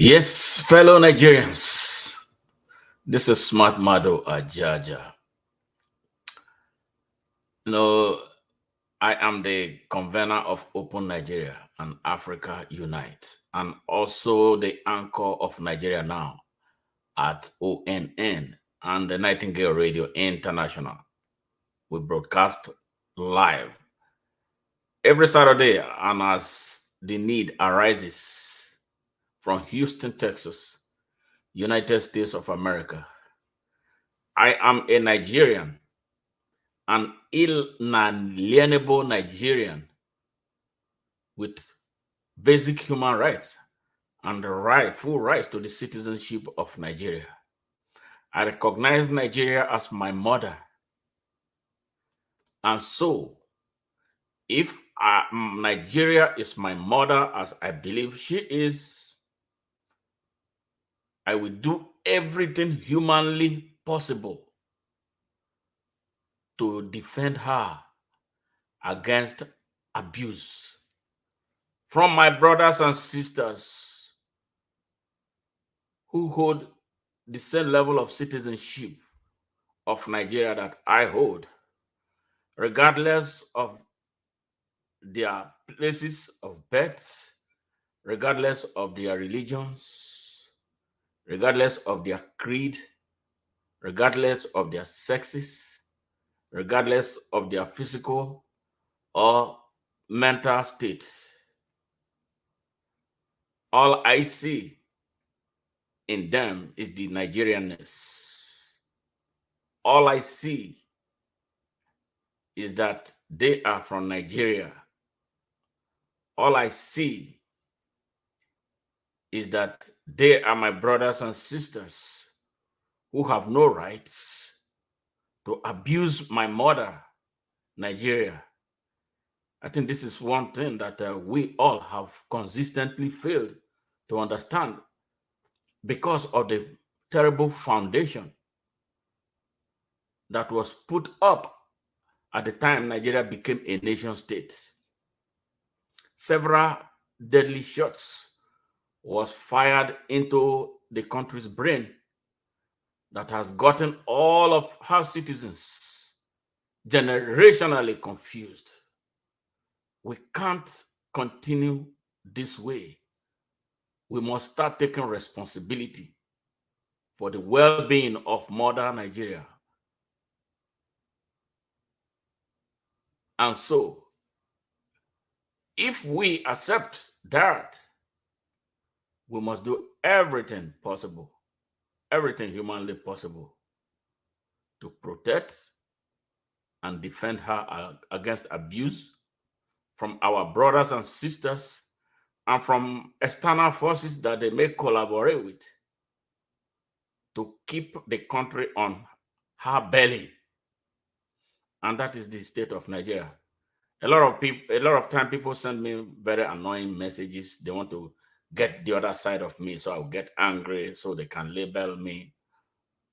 Yes, fellow Nigerians, this is Smart Mado Ajaja. No, I am the convener of Open Nigeria and Africa Unite, and also the anchor of Nigeria Now at ONN and the Nightingale Radio International. We broadcast live every Saturday, and as the need arises from Houston, Texas, United States of America. I am a Nigerian, an inalienable Nigerian with basic human rights and the full rights to the citizenship of Nigeria. I recognize Nigeria as my mother. And so, if Nigeria is my mother, as I believe she is, I will do everything humanly possible to defend her against abuse from my brothers and sisters who hold the same level of citizenship of Nigeria that I hold, regardless of their places of birth, regardless of their religions, regardless of their creed, regardless of their sexes, regardless of their physical or mental state. All I see in them is the Nigerianness. All I see is that they are from Nigeria. All I see is that they are my brothers and sisters who have no rights to abuse my mother, Nigeria. I think this is one thing that we all have consistently failed to understand because of the terrible foundation that was put up at the time Nigeria became a nation state. Several deadly shots was fired into the country's brain that has gotten all of her citizens generationally confused. We can't continue this way. We must start taking responsibility for the well-being of modern Nigeria. And so, if we accept that, we must do everything possible, everything humanly possible to protect and defend her against abuse from our brothers and sisters and from external forces that they may collaborate with to keep the country on her belly. And that is the state of Nigeria. A lot of time people send me very annoying messages. They want to get the other side of me, so I'll get angry so they can label me,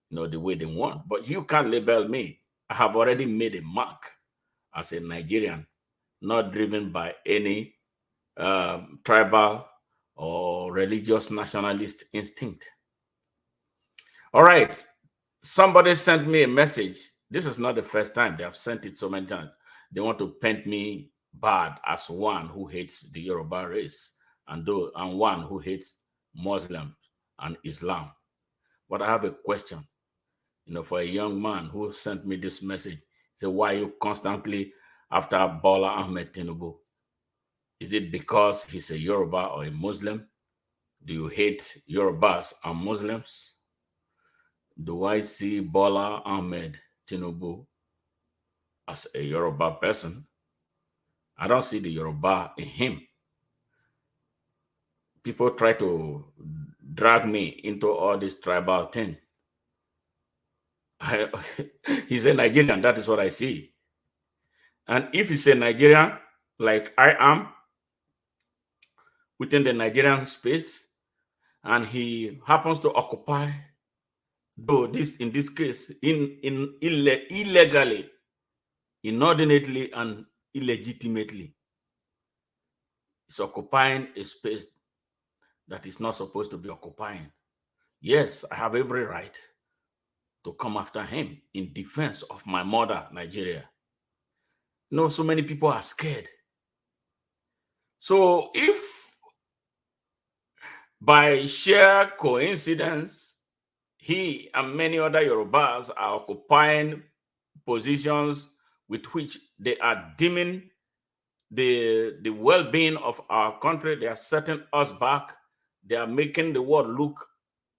the way they want. But you can't label me. I have already made a mark as a Nigerian, not driven by any tribal or religious nationalist instinct. All right. Somebody sent me a message. This is not the first time. They have sent it so many times. They want to paint me bad as one who hates the Yoruba race and one who hates Muslims and Islam. But I have a question, for a young man who sent me this message. Say, why are you constantly after Bola Ahmed Tinubu? Is it because he's a Yoruba or a Muslim? Do you hate Yorubas and Muslims? Do I see Bola Ahmed Tinubu as a Yoruba person? I don't see the Yoruba in him. People try to drag me into all this tribal thing. He's a Nigerian, that is what I see. And if he's a Nigerian, like I am, within the Nigerian space, and he happens to occupy, though this in this case, illegally, inordinately, and illegitimately, is occupying a space that is not supposed to be occupying. Yes, I have every right to come after him in defense of my mother, Nigeria. No, so many people are scared. So if by sheer coincidence, he and many other Yorubas are occupying positions with which they are dimming the well-being of our country, they are setting us back, they are making the world look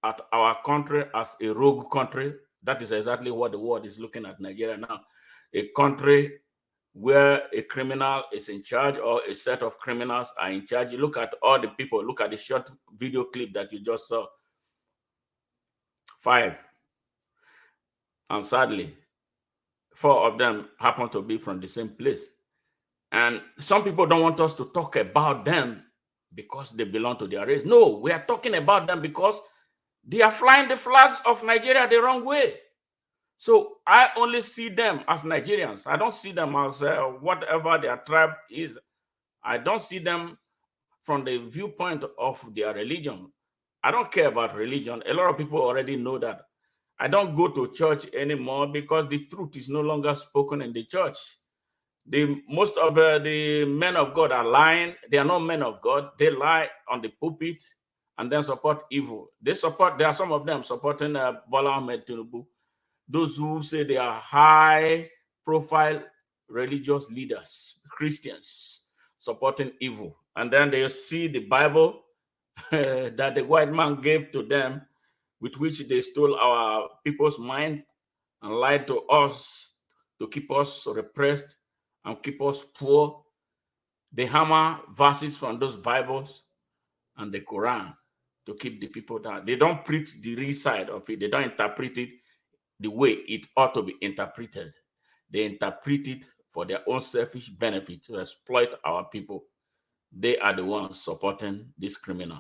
at our country as a rogue country. That is exactly what the world is looking at Nigeria now. A country where a criminal is in charge or a set of criminals are in charge. You look at all the people, look at the short video clip that you just saw. 5. And sadly, 4 of them happen to be from the same place. And some people don't want us to talk about them because they belong to their race. No, we are talking about them because they are flying the flags of Nigeria the wrong way. So I only see them as Nigerians. I don't see them as whatever their tribe is. I don't see them from the viewpoint of their religion. I don't care about religion. A lot of people already know that. I don't go to church anymore because the truth is no longer spoken in the church. Most of the men of God are lying. They are not men of God. They lie on the pulpit and then support evil. There are some of them supporting Bola Ahmed Tinubu. Those who say they are high profile religious leaders, Christians, supporting evil. And then they see the Bible that the white man gave to them, with which they stole our people's mind and lied to us to keep us repressed and keep us poor. They hammer verses from those Bibles and the Quran to keep the people down. They don't preach the real side of it. They don't interpret it the way it ought to be interpreted. They interpret it for their own selfish benefit to exploit our people. They are the ones supporting this criminal.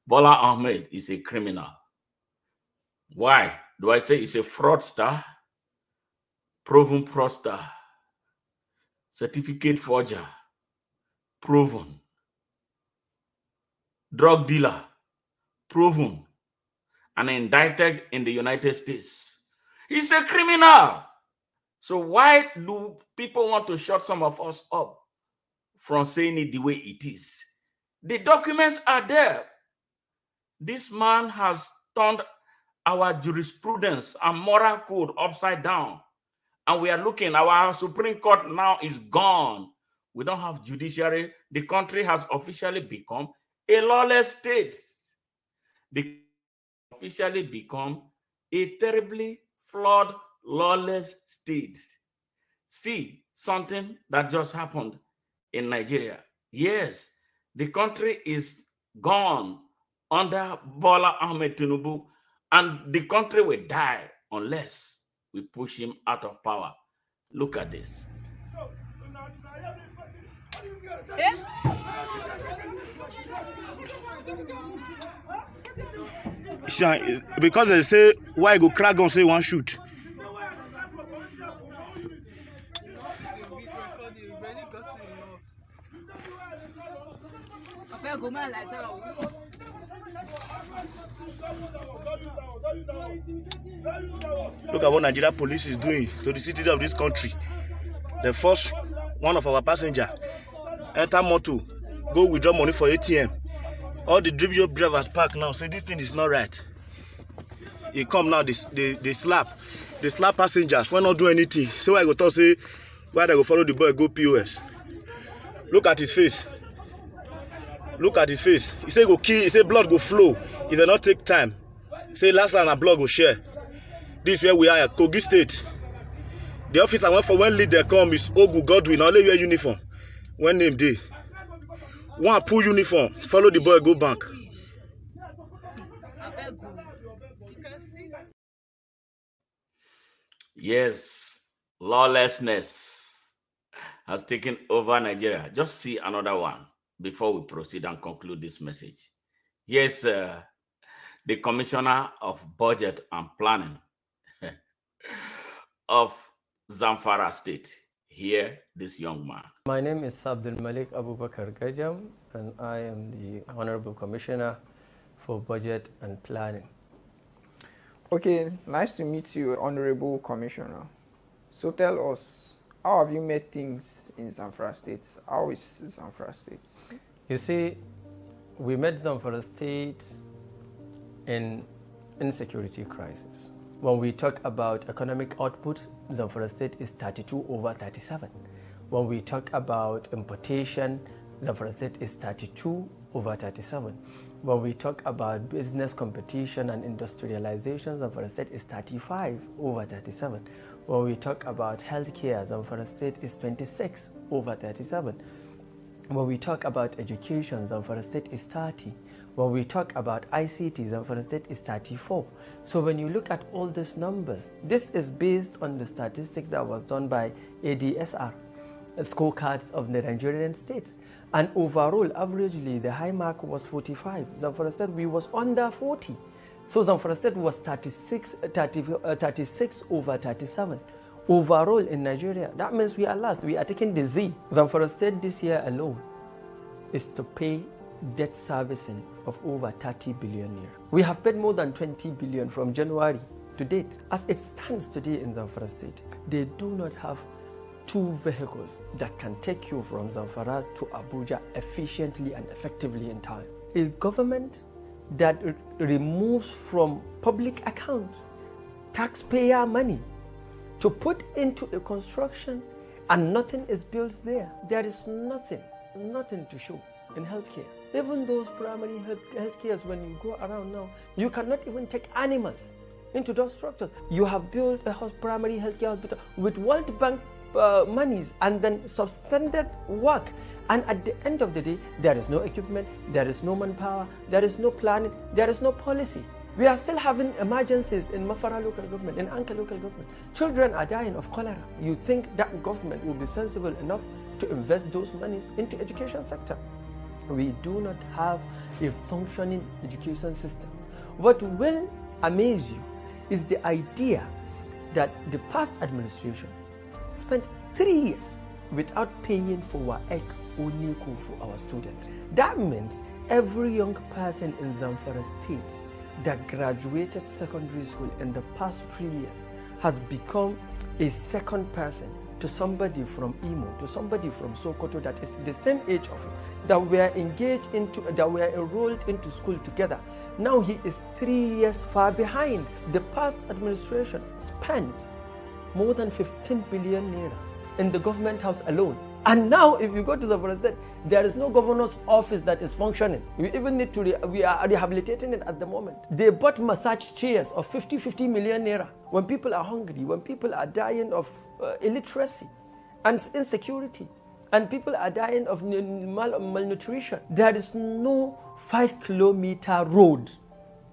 Bola Ahmed is a criminal. Why do I say he's a fraudster? Proven fraudster. Certificate forger. Proven. Drug dealer. Proven. And indicted in the United States. He's a criminal. So why do people want to shut some of us up from saying it the way it is? The documents are there. This man has turned our jurisprudence and moral code upside down. And we are looking, our Supreme Court now is gone. We don't have judiciary. The country has officially become a lawless state. The officially become a terribly flawed, lawless state. See something that just happened in Nigeria. Yes, the country is gone under Bola Ahmed Tinubu, and the country will die unless we push him out of power. Look at this. Because they say why go crack gun say one shoot. Look at what Nigerian police is doing to the citizens of this country. They force one of our passengers enter motor, go withdraw money for ATM. All the drivers park now. Say this thing is not right. He come now, they slap passengers when not do anything. So I go talk say why they go follow the boy go POS. Look at his face. Look at his face. He say go kill. He say blood go flow if they not take time. He say last time a blood go share. This is where we are at Kogi State. The officer went for when lead they come is Ogu Godwin. Only wear uniform. When name day. One pull uniform. Follow the boy go bank. Yes, lawlessness has taken over Nigeria. Just see another one before we proceed and conclude this message. Yes, the Commissioner of Budget and Planning of Zamfara State. hear this young man. My name is Abdul Malik Abubakar Gajam, and I am the Honorable Commissioner for Budget and Planning. Okay, nice to meet you, Honorable Commissioner. So tell us, how have you made things in Zamfara State? How is Zamfara State? You see, we met Zamfara State in insecurity crisis. When we talk about economic output, Zamfara State is 32 over 37. When we talk about importation, Zamfara State is 32 over 37. When we talk about business competition and industrialization, Zamfara State is 35 over 37. When we talk about healthcare, Zamfara State is 26 over 37. When we talk about education, Zamfara State is 30. When we talk about ICT, Zamfara State is 34. So when you look at all these numbers, this is based on the statistics that was done by ADSR, scorecards of the Nigerian states. And overall, averagely, the high mark was 45. Zamfara State, we was under 40. So Zamfara State was 36 over 37. Overall in Nigeria, that means we are last. We are taking the Z. Zamfara State this year alone is to pay debt servicing of over 30 billion naira. We have paid more than 20 billion from January to date. As it stands today in Zamfara State, they do not have two vehicles that can take you from Zamfara to Abuja efficiently and effectively in time. A government that removes from public account taxpayer money to put into a construction and nothing is built there. There is nothing to show in healthcare. Even those primary health cares, when you go around now, you cannot even take animals into those structures. You have built a primary healthcare hospital with World Bank monies and then substandard work, and at the end of the day, there is no equipment, there is no manpower, there is no planning, there is no policy. We are still having emergencies in Mafara local government, in Anka local government. Children are dying of cholera. You think that government will be sensible enough to invest those monies into education sector? We do not have a functioning education system. What will amaze you is the idea that the past administration spent 3 years without paying for WAEC or NECO for our students. That means every young person in Zamfara State that graduated secondary school in the past 3 years has become a second person to somebody from Imo, to somebody from Sokoto that is the same age of him, that were enrolled into school together. Now he is 3 years far behind. The past administration spent more than 15 billion naira in the government house alone. And now if you go to Zamfara State, there is no governor's office that is functioning. We even need to, we are rehabilitating it at the moment. They bought massage chairs of 50 million naira. When people are hungry, when people are dying of illiteracy and insecurity, and people are dying of malnutrition, there is no 5-kilometer road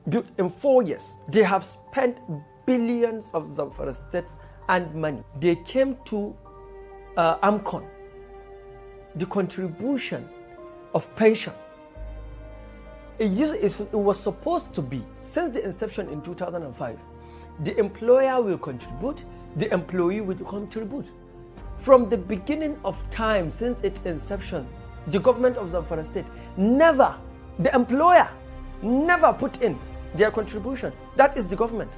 built in 4 years. They have spent billions of Zamfara States and money. They came to AMCON, the contribution of pension. It was supposed to be, since the inception in 2005, the employer will contribute, the employee will contribute. From the beginning of time, since its inception, the government of Zamfara State the employer never put in their contribution. That is the government.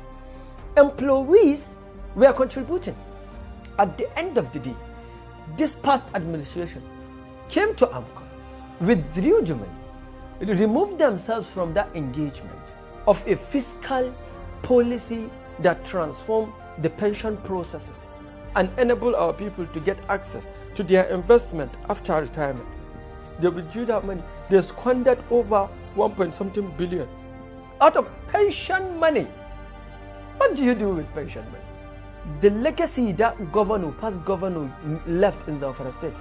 Employees were contributing. At the end of the day, this past administration came to AMCON, withdrew the money, removed themselves from that engagement of a fiscal policy that transformed the pension processes and enable our people to get access to their investment after retirement. They withdrew that money. They squandered over 1.something billion out of pension money. What do you do with pension money? The legacy that past governor left in Zamfara State,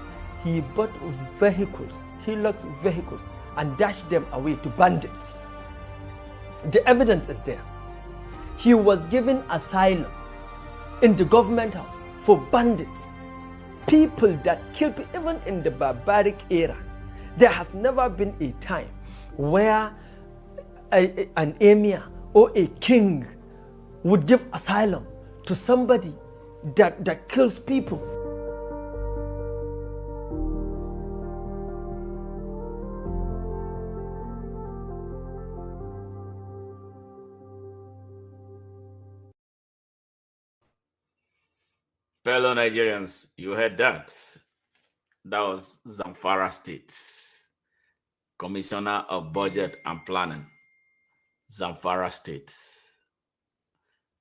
he bought vehicles, he locked vehicles and dashed them away to bandits. The evidence is there. He was given asylum in the government house for bandits, people that killed people, even in the barbaric era. There has never been a time where an emir or a king would give asylum to somebody that kills people. Fellow Nigerians, you heard that. That was Zamfara State, Commissioner of Budget and Planning. Zamfara State.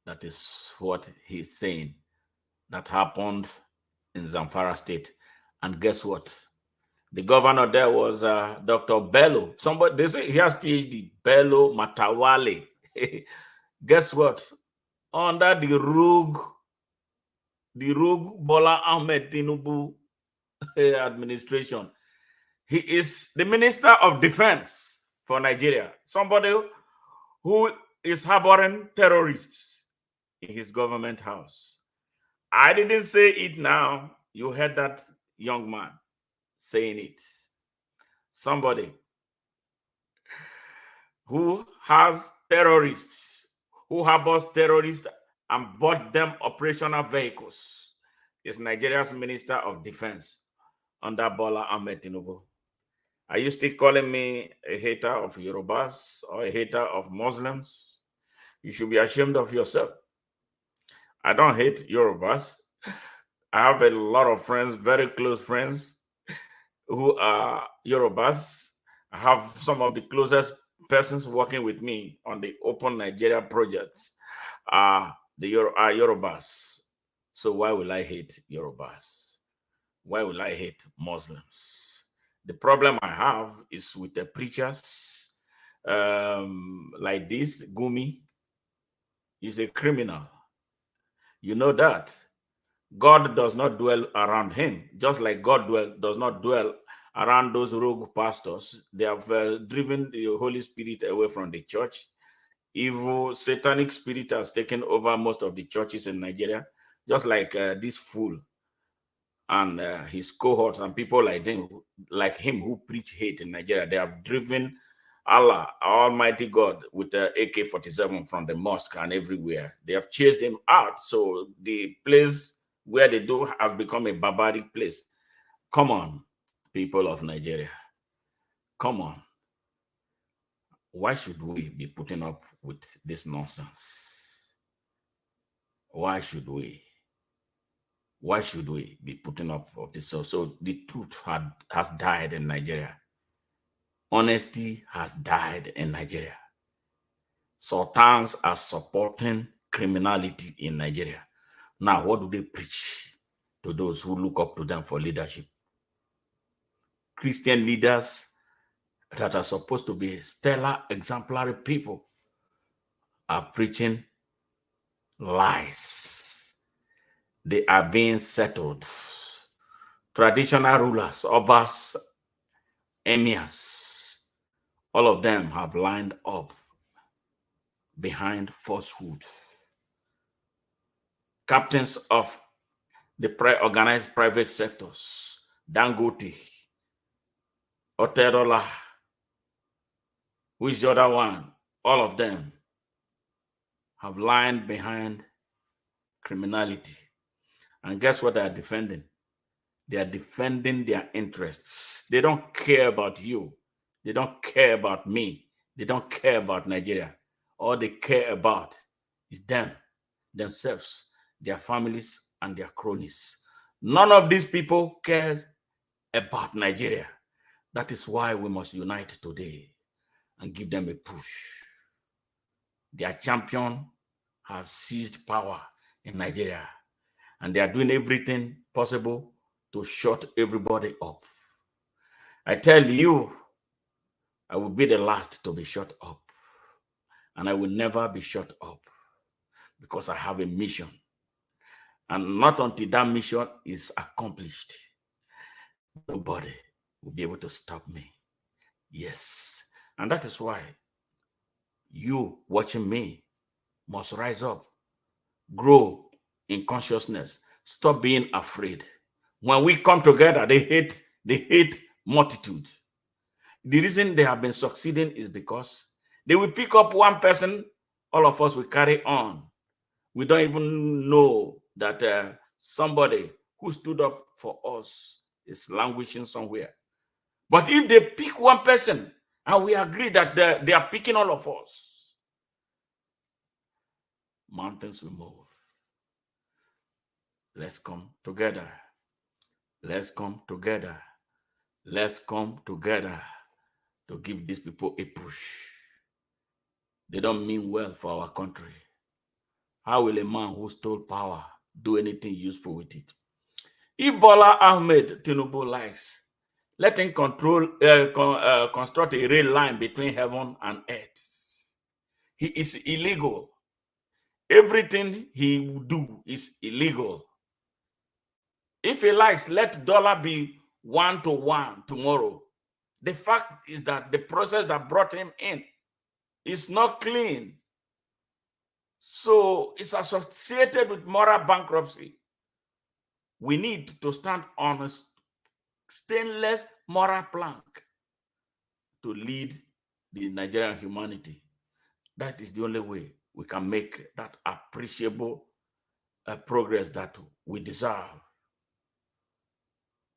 That is what he's saying. That happened in Zamfara State. And guess what? The governor there was Dr. Bello. Somebody, they say he has PhD, Bello Matawale. Guess what? Under the rogue Bola Ahmed Tinubu administration, he is the Minister of Defense for Nigeria. Somebody who is harboring terrorists in his government house. I didn't say it now. You heard that young man saying it. Somebody who has terrorists, who harbors terrorists and bought them operational vehicles is Nigeria's Minister of Defense under Bola Ahmed Tinubu. Are you still calling me a hater of Yorubas or a hater of Muslims? You should be ashamed of yourself. I don't hate Yorubas. I have a lot of friends, very close friends, who are Yorubas. I have some of the closest persons working with me on the Open Nigeria projects are Yorubas. So why will I hate Yorubas? Why will I hate Muslims? The problem I have is with the preachers like this. Gumi is a criminal. You know that. God does not dwell around him, just like God does not dwell around those rogue pastors. They have driven the Holy Spirit away from the church. Evil, satanic spirit has taken over most of the churches in Nigeria, just like this fool and his cohorts and people like him who preach hate in Nigeria. They have driven Allah, Almighty God, with the AK-47 from the mosque and everywhere. They have chased him out. So the place where they do has become a barbaric place. Come on, people of Nigeria. Come on. Why should we be putting up with this nonsense? Why should we? Why should we be putting up with this? So the truth has died in Nigeria. Honesty has died in Nigeria. Sultans are supporting criminality in Nigeria. Now, what do they preach to those who look up to them for leadership? Christian leaders that are supposed to be stellar, exemplary people are preaching lies. They are being settled. Traditional rulers, obas, emirs, all of them have lined up behind falsehood. Captains of the organized private sectors, Dangote, Otedola, which the other one, all of them have lined behind criminality. And guess what they are defending? They are defending their interests. They don't care about you. They don't care about me. They don't care about Nigeria. All they care about is them, themselves, their families, and their cronies. None of these people cares about Nigeria. That is why we must unite today and give them a push. Their champion has seized power in Nigeria, and they are doing everything possible to shut everybody up. I tell you, I will be the last to be shut up, and I will never be shut up because I have a mission. And not until that mission is accomplished, nobody will be able to stop me. Yes. And that is why you watching me must rise up, grow in consciousness, stop being afraid. When we come together, they hate multitude. The reason they have been succeeding is because they will pick up one person, all of us will carry on. We don't even know that somebody who stood up for us is languishing somewhere. But if they pick one person and we agree that they are picking all of us, mountains will move. Let's come together. Let's come together. Let's come together to give these people a push. They don't mean well for our country. How will a man who stole power do anything useful with it? If Bola Ahmed Tinubu likes, let him construct a rail line between heaven and earth. He is illegal. Everything he will do is illegal. If he likes, let dollar be 1 to 1 tomorrow. The fact is that the process that brought him in is not clean. So it's associated with moral bankruptcy. We need to stand on a stainless moral plank to lead the Nigerian humanity. That is the only way we can make that appreciable progress that we deserve.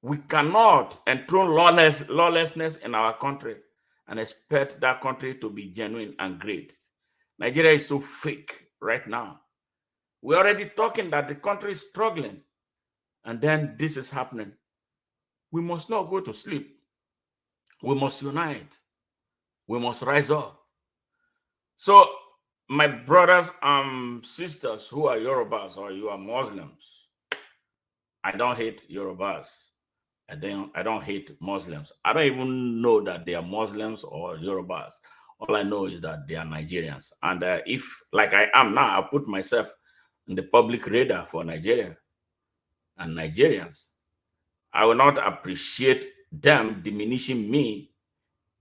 We cannot enthrone lawlessness in our country and expect that country to be genuine and great. Nigeria is so fake right now. We're already talking that the country is struggling, and then this is happening. We must not go to sleep. We must unite. We must rise up. So, my brothers and sisters who are Yorubas or you are Muslims, I don't hate Yorubas. I don't hate Muslims. I don't even know that they are Muslims or Yorubas. All I know is that they are Nigerians. And if, like I am now, I put myself in the public radar for Nigeria and Nigerians, I will not appreciate them diminishing me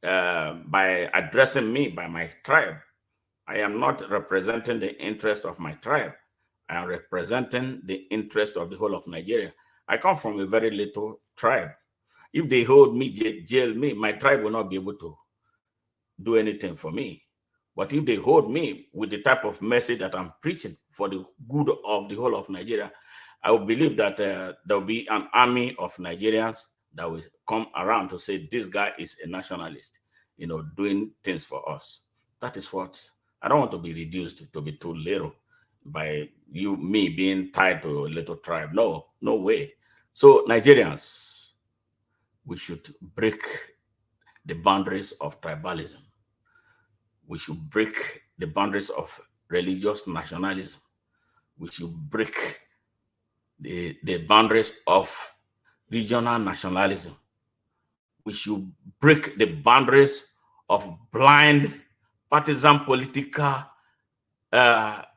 by addressing me by my tribe. I am not representing the interest of my tribe. I am representing the interest of the whole of Nigeria. I come from a very little tribe. If they hold me, jail me, my tribe will not be able to do anything for me. But if they hold me with the type of message that I'm preaching for the good of the whole of Nigeria, I will believe that there will be an army of Nigerians that will come around to say, this guy is a nationalist, doing things for us. That is what, I don't want to be reduced to be too little by me being tied to a little tribe. No way. So Nigerians, we should break the boundaries of tribalism. We should break the boundaries of religious nationalism. We should break the boundaries of regional nationalism. We should break the boundaries of blind partisan political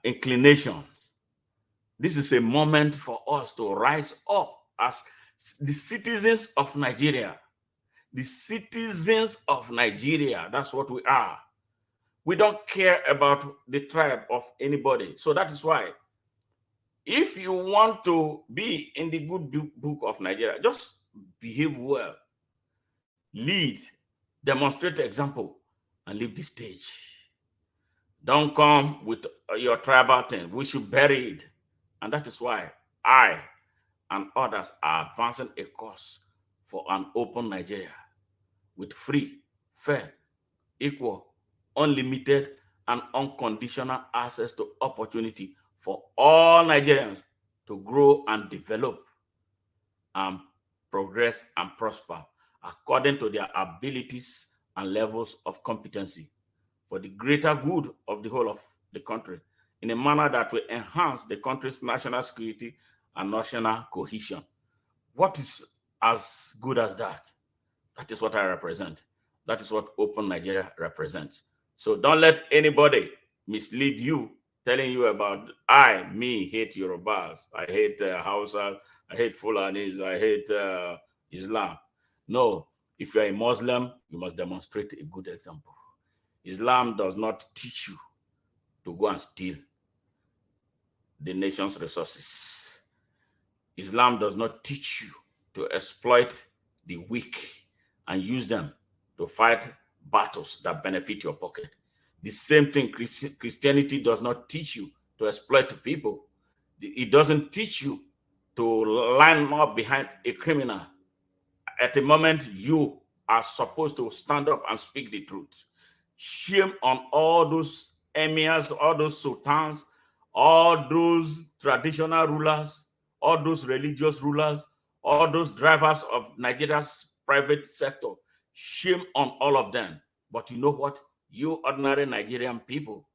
inclinations. This is a moment for us to rise up as the citizens of Nigeria. The citizens of Nigeria, that's what we are. We don't care about the tribe of anybody. So that is why, if you want to be in the good book of Nigeria, just behave well, lead, demonstrate example, and leave the stage. Don't come with your tribal thing. We should bury it. And that is why I and others are advancing a course for an open Nigeria with free, fair, equal, unlimited, and unconditional access to opportunity for all Nigerians to grow and develop and progress and prosper according to their abilities and levels of competency for the greater good of the whole of the country in a manner that will enhance the country's national security and national cohesion. What is as good as that? That is what I represent. That is what Open Nigeria represents. So don't let anybody mislead you, telling you about me hate Yorubas, I hate Hausa, I hate Fulanis, I hate Islam. No, if you're a Muslim, you must demonstrate a good example. Islam does not teach you to go and steal the nation's resources. Islam does not teach you to exploit the weak and use them to fight battles that benefit your pocket. The same thing Christianity does not teach you to exploit people. It doesn't teach you to line up behind a criminal at the moment you are supposed to stand up and speak the truth. Shame on all those emirs, all those sultans, all those traditional rulers, all those religious rulers, all those drivers of Nigeria's private sector. Shame on all of them. But you know what? You ordinary Nigerian people,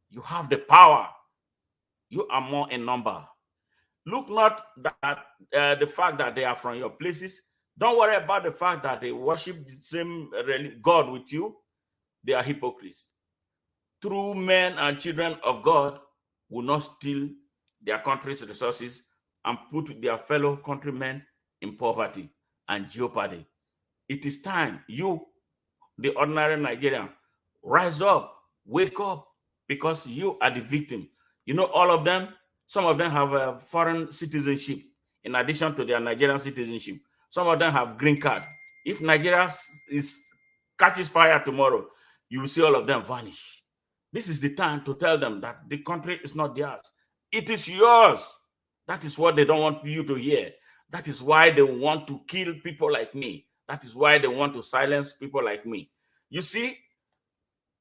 you have the power. You are more in number. Look not that the fact that they are from your places. Don't worry about the fact that they worship the same God with you. They are hypocrites. True men and children of God will not steal their country's resources and put their fellow countrymen in poverty and jeopardy. It is time you, the ordinary Nigerian, rise up, wake up, because you are the victim. You know, all of them, some of them have a foreign citizenship in addition to their Nigerian citizenship. Some of them have green card. If Nigeria catches fire tomorrow, you will see all of them vanish. This is the time to tell them that the country is not theirs. It is yours. That is what they don't want you to hear. That is why they want to kill people like me. That is why they want to silence people like me. You see,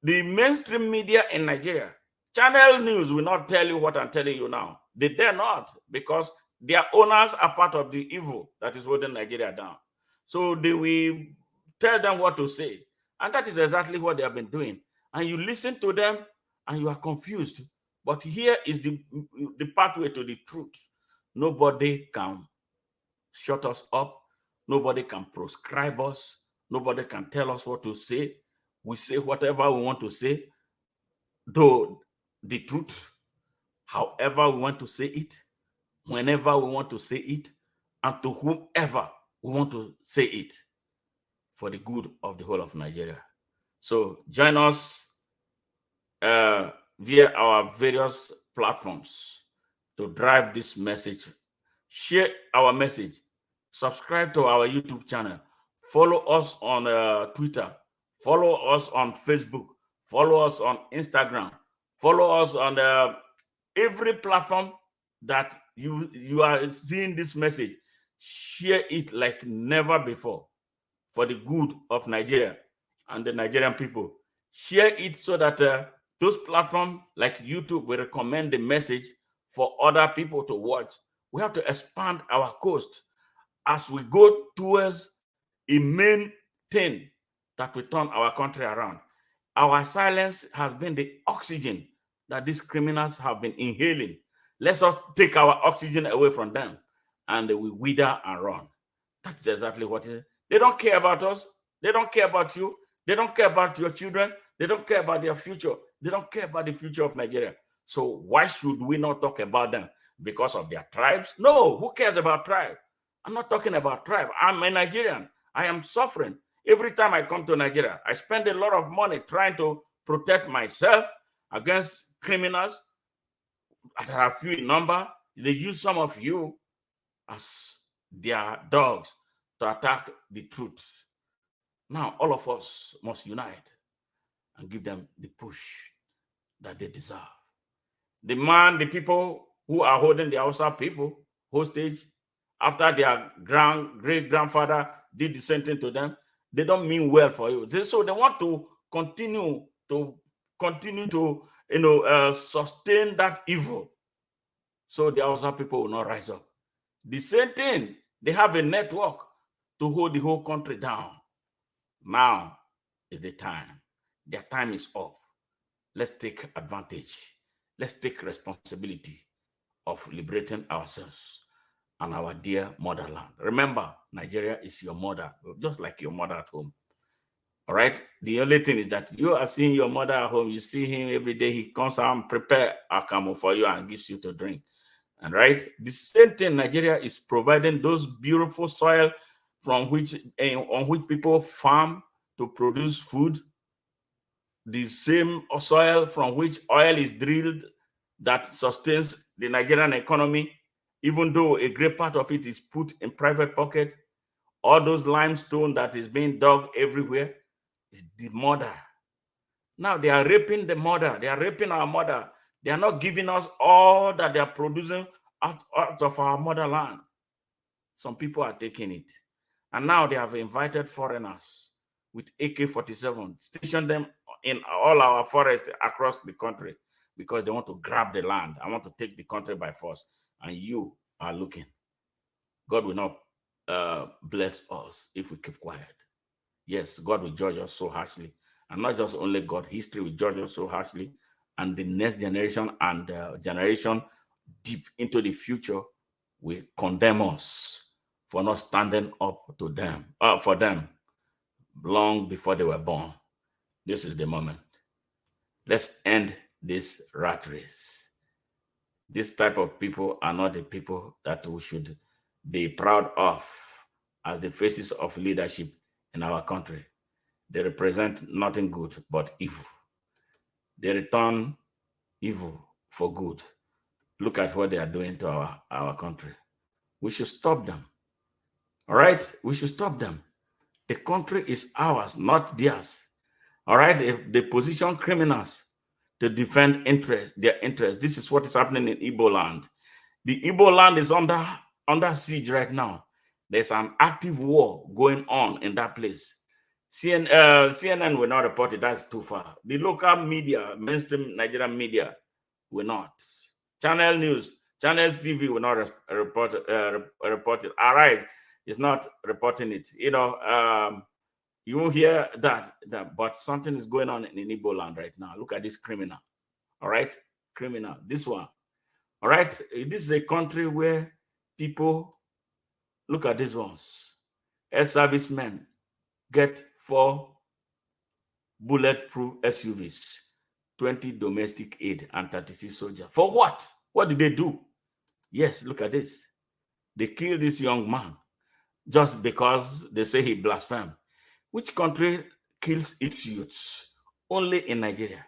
the mainstream media in Nigeria, channel news will not tell you what I'm telling you now. They dare not, because their owners are part of the evil that is holding Nigeria down. So they will tell them what to say. And that is exactly what they have been doing. And you listen to them and you are confused. But here is the pathway to the truth. Nobody can shut us up. Nobody can proscribe us. Nobody can tell us what to say. We say whatever we want to say, though the truth, however we want to say it, whenever we want to say it, and to whomever we want to say it, for the good of the whole of Nigeria. So join us via our various platforms to drive this message. Share our message. Subscribe to our YouTube channel. Follow us on Twitter. Follow us on Facebook. Follow us on Instagram. Follow us on every platform that you are seeing this message. Share it like never before for the good of Nigeria and the Nigerian people. Share it so that those platforms like YouTube will recommend the message for other people to watch. We have to expand our coast as we go towards a main thing that will turn our country around. Our silence has been the oxygen that these criminals have been inhaling. Let's us take our oxygen away from them and they will wither and run. That's exactly what it is. They don't care about us. They don't care about you. They don't care about your children. They don't care about their future. They don't care about the future of Nigeria. So why should we not talk about them? Because of their tribes? No, who cares about tribe? I'm not talking about tribe. I'm a Nigerian. I am suffering. Every time I come to Nigeria, I spend a lot of money trying to protect myself against criminals that are few in number. They use some of you as their dogs to attack the truth. Now, all of us must unite and give them the push that they deserve. The people who are holding the Hausa people hostage after their great-grandfather did the same thing to them, they don't mean well for you. So they want to continue to sustain that evil. So the Hausa people will not rise up. The same thing, they have a network to hold the whole country down. Now is the time. Their time is up. Let's take advantage. Let's take responsibility of liberating ourselves and our dear motherland. Remember, Nigeria is your mother, just like your mother at home. All right? The only thing is that you are seeing your mother at home. You see him every day. He comes out and prepare akamu for you and gives you to drink. And right, the same thing, Nigeria is providing those beautiful soil on which people farm to produce food. The same soil from which oil is drilled that sustains the Nigerian economy, even though a great part of it is put in private pocket. All those limestone that is being dug everywhere is the mother. Now they are raping the mother. They are raping our mother. They are not giving us all that they are producing out of our motherland. Some people are taking it. And now they have invited foreigners with AK-47, stationed them in all our forests across the country because they want to grab the land. I want to take the country by force. And you are looking. God will not bless us if we keep quiet. Yes, God will judge us so harshly. And not just only God, history will judge us so harshly. And the next generation and generation deep into the future will condemn us for not standing up to them, for them, long before they were born. This is the moment. Let's end this rat race. This type of people are not the people that we should be proud of as the faces of leadership in our country. They represent nothing good but evil. They return evil for good. Look at what they are doing to our country. We should stop them. All right? We should stop them. The country is ours, not theirs. All right? They position criminals to defend their interests. This is what is happening in Igbo land. The Igbo land is under siege right now. There's an active war going on in that place. CNN will not report it. That's too far. The local media, mainstream Nigerian media, will not. Channel News, Channels TV will not report it. Arise is not reporting it. You won't hear that, but something is going on in Igbo land right now. Look at this criminal. All right? Criminal. This one. All right? This is a country where people, look at these ones. Ex-servicemen get 4 bulletproof SUVs, 20 domestic aid, and 36 soldiers. For what? What did they do? Yes, look at this. They killed this young man just because they say he blasphemed. Which country kills its youths? Only in Nigeria.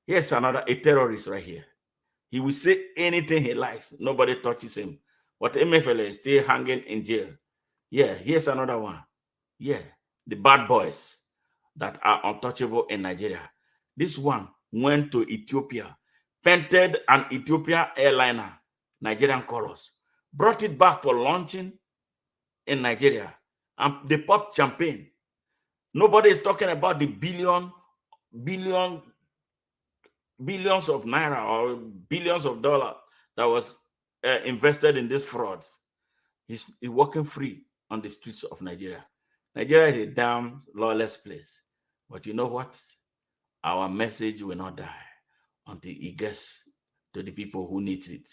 Here's a terrorist right here. He will say anything he likes. Nobody touches him. But MFL is still hanging in jail. Yeah, here's another one. Yeah, the bad boys that are untouchable in Nigeria. This one went to Ethiopia, painted an Ethiopia airliner, Nigerian colors, brought it back for launching in Nigeria, and they popped champagne. Nobody is talking about the billions of naira or billions of dollars that was invested in this fraud. He's walking free on the streets of Nigeria. Nigeria is a damn lawless place. But you know what? Our message will not die until it gets to the people who need it.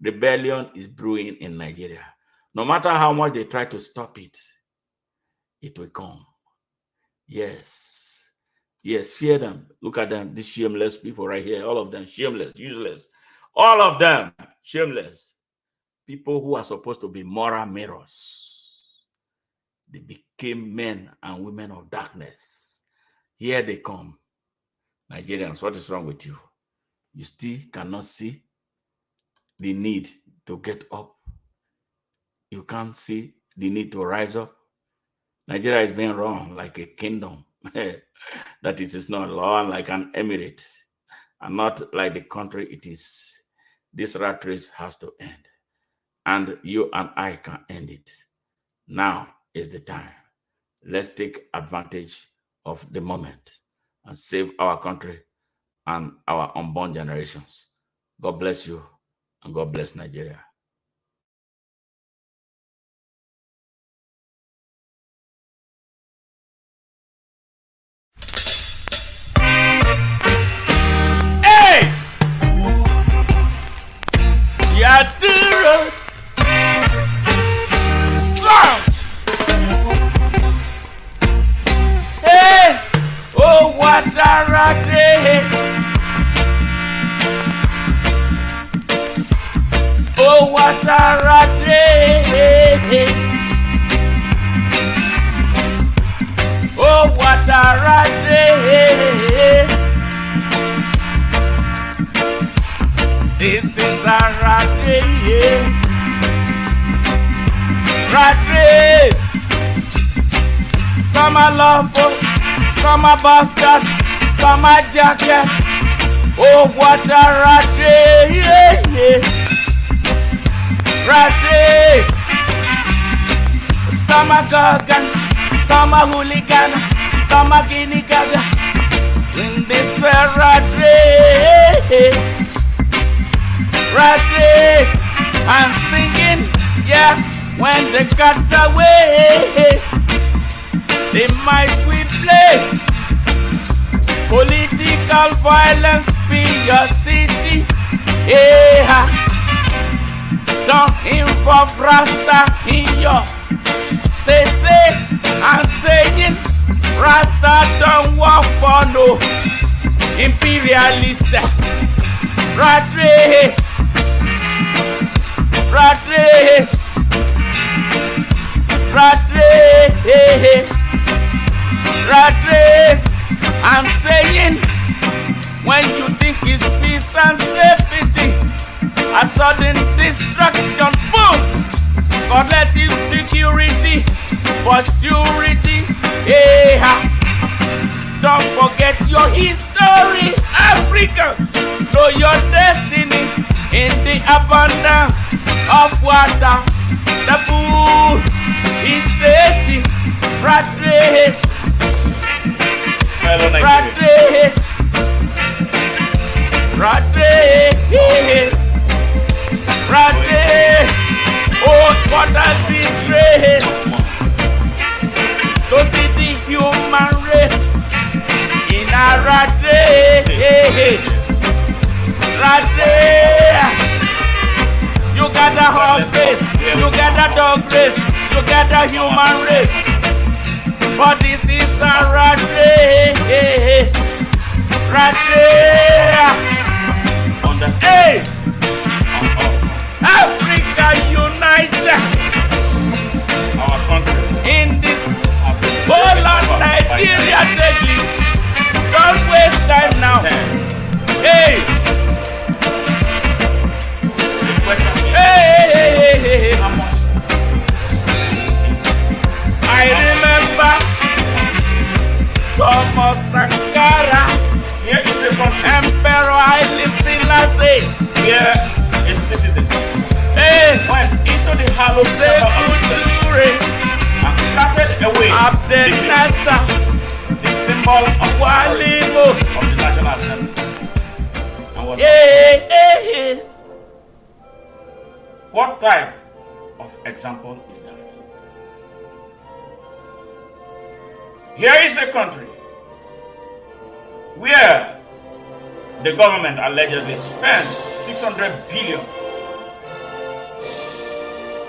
Rebellion is brewing in Nigeria. No matter how much they try to stop it, it will come. Yes. Yes, fear them. Look at them, these shameless people right here. All of them shameless, useless. All of them shameless. People who are supposed to be moral mirrors. They became men and women of darkness. Here they come. Nigerians, what is wrong with you? You still cannot see the need to get up. You can't see the need to rise up. Nigeria is being run like a kingdom. That is not law, like an emirate, and not like the country it is. This rat race has to end. And you and I can end it. Now is the time. Let's take advantage of the moment and save our country and our unborn generations. God bless you and God bless Nigeria. Hey! Yaturu! Slam! Hey! Oh, what a rat race! Oh, what a rat race! Oh, what a rat race! This is a rat race! Rat race! Some are lawful, some are bastard, some are jacket. Oh, what a rat race! Rat race! Some are Gagan, some are hooligan, some are guinea gaga. In this fair rat race, I'm singing, yeah. When the cat's away, the mice we play. Political violence in your city. Yeah. Don't involve Rasta in your say and saying Rasta don't work for no imperialist rat race. Rat race. Rat race. Rat race. I'm saying when you think it's peace and safety, a sudden destruction, boom! Collective security, posturity, yeah. Don't forget your history, Africa. Know your destiny in the abundance of water. The food is tasty. Rat race. Rat race. Rat race. Rat race. Oh, what a disgrace to see the human race in a rat race. Rat race. You got the horse race, you got the dog race, you got the human race. But this is a rat race. Rat race. Hey! Africa unite Our country in this Bola Nigeria deadly. Don't waste time now. Hey! Hey! I remember Thomas Sankara. here is a country Emperor Haile Selassie. where a citizen Hey! went into the hallowed temple of the city and carted away Abdel the Nasser. symbol of Walimo. the National Assembly. And was Yeah. What type of example is that? Here is a country where the government allegedly spent 600 billion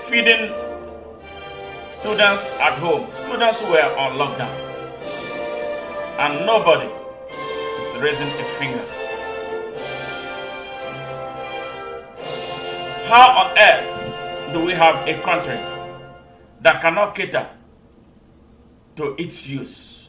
feeding students at home, students who were on lockdown, and nobody is raising a finger. How on earth do we have a country that cannot cater to its use?